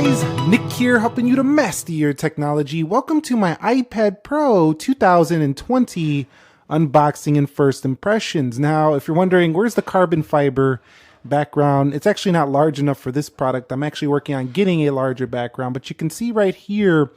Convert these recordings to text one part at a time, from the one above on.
guys, Nick here helping you to master your technology. Welcome to my iPad Pro 2020 unboxing and first impressions. Now, if you're wondering, where's the carbon fiber background? It's actually not large enough for this product. I'm actually working on getting a larger background, but you can see right here,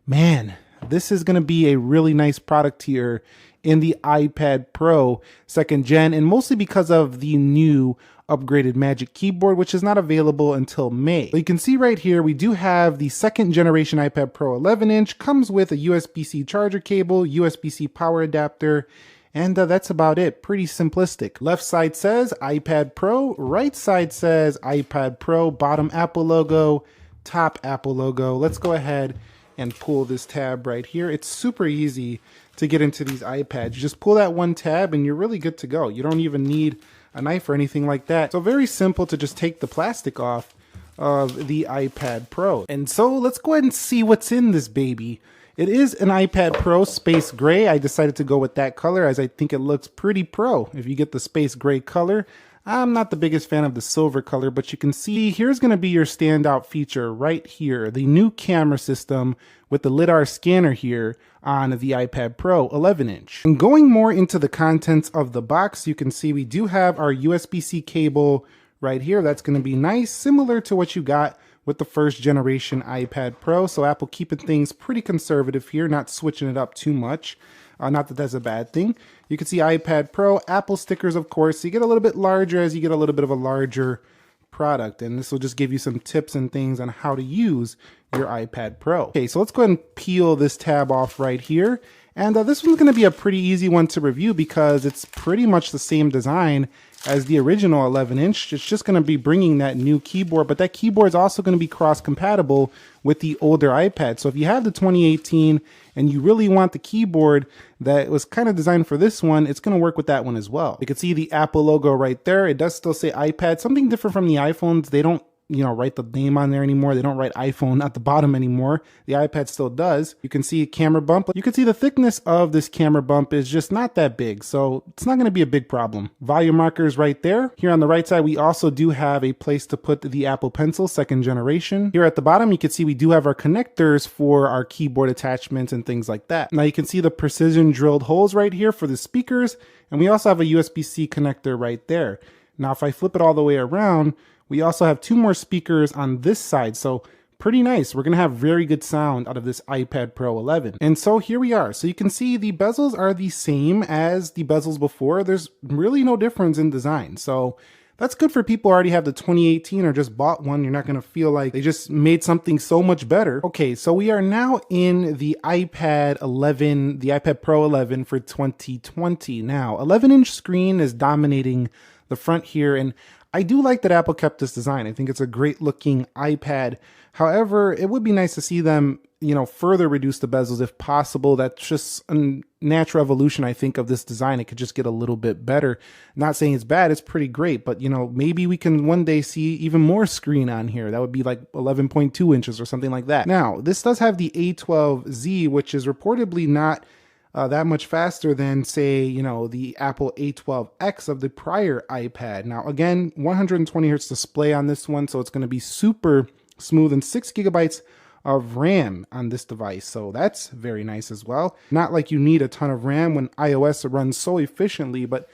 man, this is going to be a really nice product here in the iPad Pro 2nd Gen, and mostly because of the new upgraded Magic Keyboard, which is not available until May. But you can see right here, we do have the 2nd generation iPad Pro 11-inch, comes with a USB-C charger cable, USB-C power adapter, and that's about it. Pretty simplistic. Left side says iPad Pro, right side says iPad Pro, bottom Apple logo, top Apple logo. Let's go ahead and pull this tab right here. It's super easy to get into these iPads. You just pull that one tab and you're really good to go. You don't even need a knife or anything like that. So very simple to just take the plastic off of the iPad Pro. And so let's go ahead and see what's in this baby. It is an iPad Pro Space Gray. I decided to go with that color as I think it looks pretty pro if you get the Space Gray color. I'm not the biggest fan of the silver color, but you can see here's going to be your standout feature right here, the new camera system with the LiDAR scanner here on the iPad Pro 11-inch. And going more into the contents of the box, you can see we do have our USB-C cable right here. That's going to be nice, similar to what you got with the 1st generation iPad Pro. So Apple keeping things pretty conservative here, not switching it up too much. Not that that's a bad thing. You can see iPad Pro, Apple stickers, of course. So you get a little bit larger as you get a little bit of a larger product. And this will just give you some tips and things on how to use your iPad Pro. Okay, so let's go ahead and peel this tab off right here. And this one's going to be a pretty easy one to review because it's pretty much the same design as the original 11-inch. It's just going to be bringing that new keyboard, but that keyboard is also going to be cross-compatible with the older iPad. So if you have the 2018 and you really want the keyboard that was kind of designed for this one, it's going to work with that one as well. You can see the Apple logo right there. It does still say iPad, something different from the iPhones. They don't write the name on there anymore. They don't write iPhone at the bottom anymore. The iPad still does. You can see a camera bump. You can see the thickness of this camera bump is just not that big, so it's not going to be a big problem. Volume markers right there. Here on the right side, we also do have a place to put the Apple Pencil 2nd generation. Here at the bottom, you can see we do have our connectors for our keyboard attachments and things like that. Now you can see the precision drilled holes right here for the speakers, and we also have a USB-C connector right there. Now if I flip it all the way around, we also have 2 more speakers on this side, so pretty nice. We're going to have very good sound out of this iPad Pro 11. And so here we are. So you can see the bezels are the same as the bezels before. There's really no difference in design. So that's good for people who already have the 2018 or just bought one. You're not going to feel like they just made something so much better. Okay, so we are now in the iPad 11, the iPad Pro 11 for 2020. Now, 11-inch screen is dominating the front here, and I do like that Apple kept this design. I think it's a great looking iPad. However, it would be nice to see them, further reduce the bezels if possible. That's just a natural evolution, I think, of this design. It could just get a little bit better. Not saying it's bad, it's pretty great, but maybe we can one day see even more screen on here. That would be like 11.2 inches or something like that. Now, this does have the A12Z, which is reportedly not that much faster than, say, the Apple A12X of the prior iPad. Now, again, 120 hertz display on this one, so it's going to be super smooth, and 6 gigabytes of RAM on this device, so that's very nice as well. Not like you need a ton of RAM when iOS runs so efficiently, but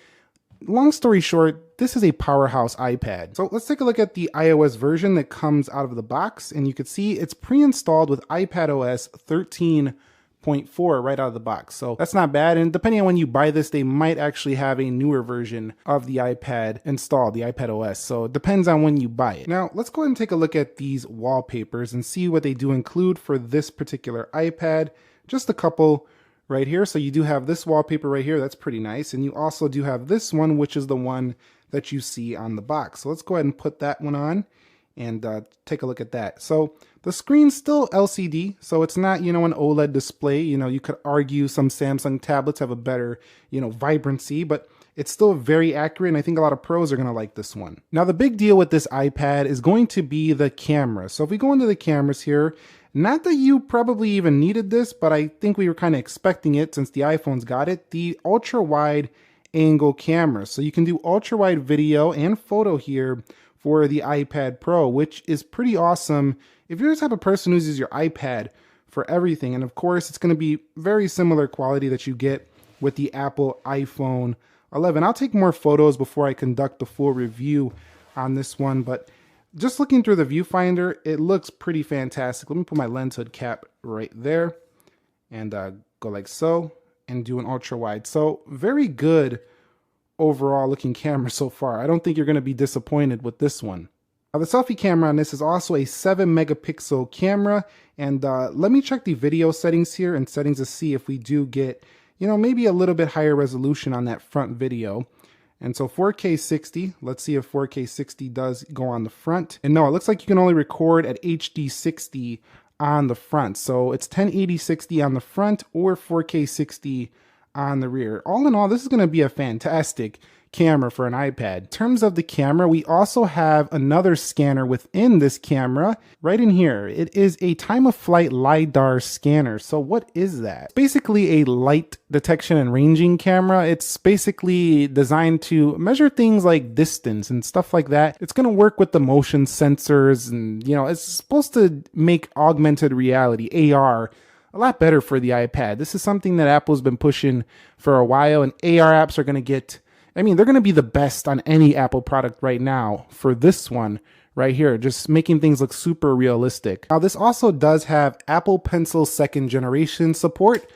long story short, this is a powerhouse iPad. So let's take a look at the iOS version that comes out of the box, and you can see it's pre-installed with iPadOS 13.4 right out of the box. So that's not bad. And depending on when you buy this, they might actually have a newer version of the iPad installed, the iPadOS. So it depends on when you buy it. Now let's go ahead and take a look at these wallpapers and see what they do include for this particular iPad. Just a couple right here. So you do have this wallpaper right here. That's pretty nice. And you also do have this one, which is the one that you see on the box. So let's go ahead and put that one on and take a look at that. So the screen's still LCD, so it's not, an OLED display. You could argue some Samsung tablets have a better, vibrancy, but it's still very accurate, and I think a lot of pros are going to like this one. Now, the big deal with this iPad is going to be the camera. So if we go into the cameras here, not that you probably even needed this, but I think we were kind of expecting it since the iPhone's got it, the ultra-wide angle camera. So you can do ultra-wide video and photo here for the iPad Pro, which is pretty awesome if you're the type of person who uses your iPad for everything. And of course, it's going to be very similar quality that you get with the Apple iPhone 11. I'll take more photos before I conduct the full review on this one, but just looking through the viewfinder, it looks pretty fantastic. Let me put my lens hood cap right there and go like so and do an ultra wide. So very good overall looking camera so far. I don't think you're going to be disappointed with this one. Now the selfie camera on this is also a 7 megapixel camera, and let me check the video settings here and settings to see if we do get, you know, maybe a little bit higher resolution on that front video. And so 4K 60, let's see if 4K 60 does go on the front. And no, it looks like you can only record at HD 60 on the front. So it's 1080 60 on the front or 4K 60 on the rear. All in all, this is going to be a fantastic camera for an iPad. In terms of the camera, we also have another scanner within this camera right in here. It is a time of flight LiDAR scanner. So what is that? It's basically a light detection and ranging camera. It's basically designed to measure things like distance and stuff like that. It's going to work with the motion sensors, and, you know, it's supposed to make augmented reality, AR, a lot better for the iPad. This is something that Apple's been pushing for a while, and AR apps are going to get, I mean, they're going to be the best on any Apple product right now for this one right here, just making things look super realistic. Now, this also does have Apple Pencil 2nd generation support,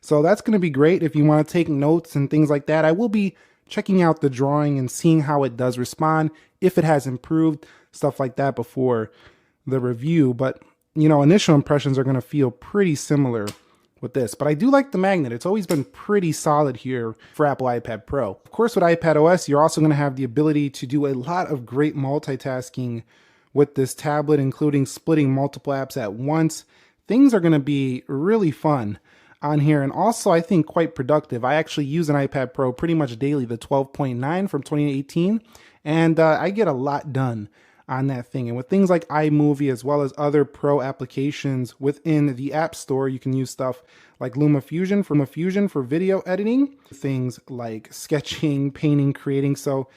so that's going to be great if you want to take notes and things like that. I will be checking out the drawing and seeing how it does respond, if it has improved, stuff like that before the review, but you know, initial impressions are going to feel pretty similar with this. But I do like the magnet. It's always been pretty solid here for Apple iPad Pro. Of course, with iPadOS, you're also going to have the ability to do a lot of great multitasking with this tablet, including splitting multiple apps at once. Things are going to be really fun on here, and also I think quite productive. I actually use an iPad Pro pretty much daily, the 12.9 from 2018, and I get a lot done on that thing. And with things like iMovie, as well as other pro applications within the App Store, you can use stuff like LumaFusion for video editing, things like sketching, painting, creating. So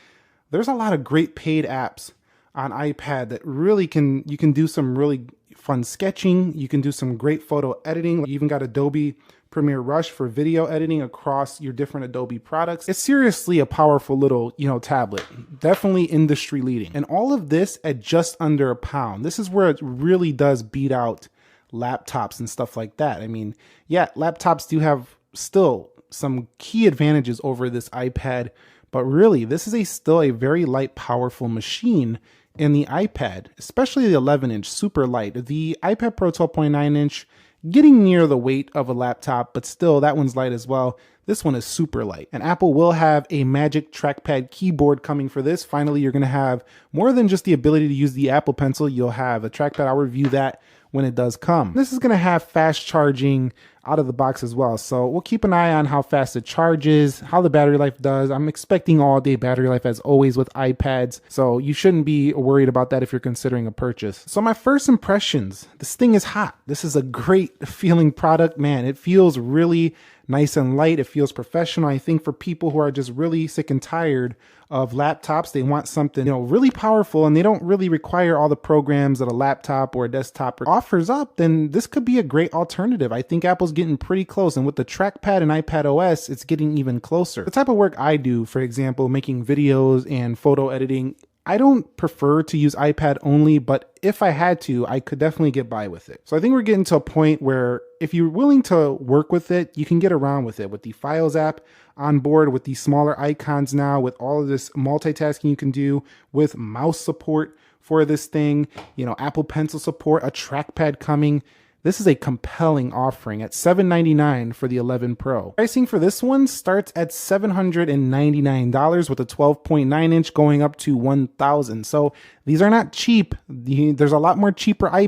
there's a lot of great paid apps on iPad that really you can do some really fun sketching. You can do some great photo editing. You even got Adobe Premiere Rush for video editing across your different Adobe products. It's seriously a powerful little, you know, tablet. Definitely industry leading. And all of this at just under £1. This is where it really does beat out laptops and stuff like that. I mean, yeah, laptops do have still some key advantages over this iPad, but really this is still a very light, powerful machine in the iPad, especially the 11-inch, super light. The iPad Pro 12.9-inch, getting near the weight of a laptop, but still that one's light as well. This one is super light. And Apple will have a Magic Trackpad keyboard coming for this. Finally, you're going to have more than just the ability to use the Apple Pencil. You'll have a trackpad. I'll review that when it does come. This is going to have fast charging out of the box as well. So we'll keep an eye on how fast it charges, how the battery life does. I'm expecting all-day battery life as always with iPads, so you shouldn't be worried about that if you're considering a purchase. So my first impressions, this thing is hot. This is a great feeling product, man. It feels really nice and light. It feels professional. I think for people who are just really sick and tired of laptops, they want something, you know, really powerful, and they don't really require all the programs that a laptop or a desktop offers up, then this could be a great alternative. I think Apple's getting pretty close, and with the trackpad and iPadOS, it's getting even closer. The type of work I do, for example, making videos and photo editing, I don't prefer to use iPad only, but if I had to, I could definitely get by with it. So I think we're getting to a point where if you're willing to work with it, you can get around with it. With the Files app on board, with these smaller icons now, with all of this multitasking you can do, with mouse support for this thing, you know, Apple Pencil support, a trackpad coming. This is a compelling offering at $799 for the 11 Pro. Pricing for this one starts at $799 with a 12.9-inch going up to $1,000. So these are not cheap. There's a lot more cheaper iPads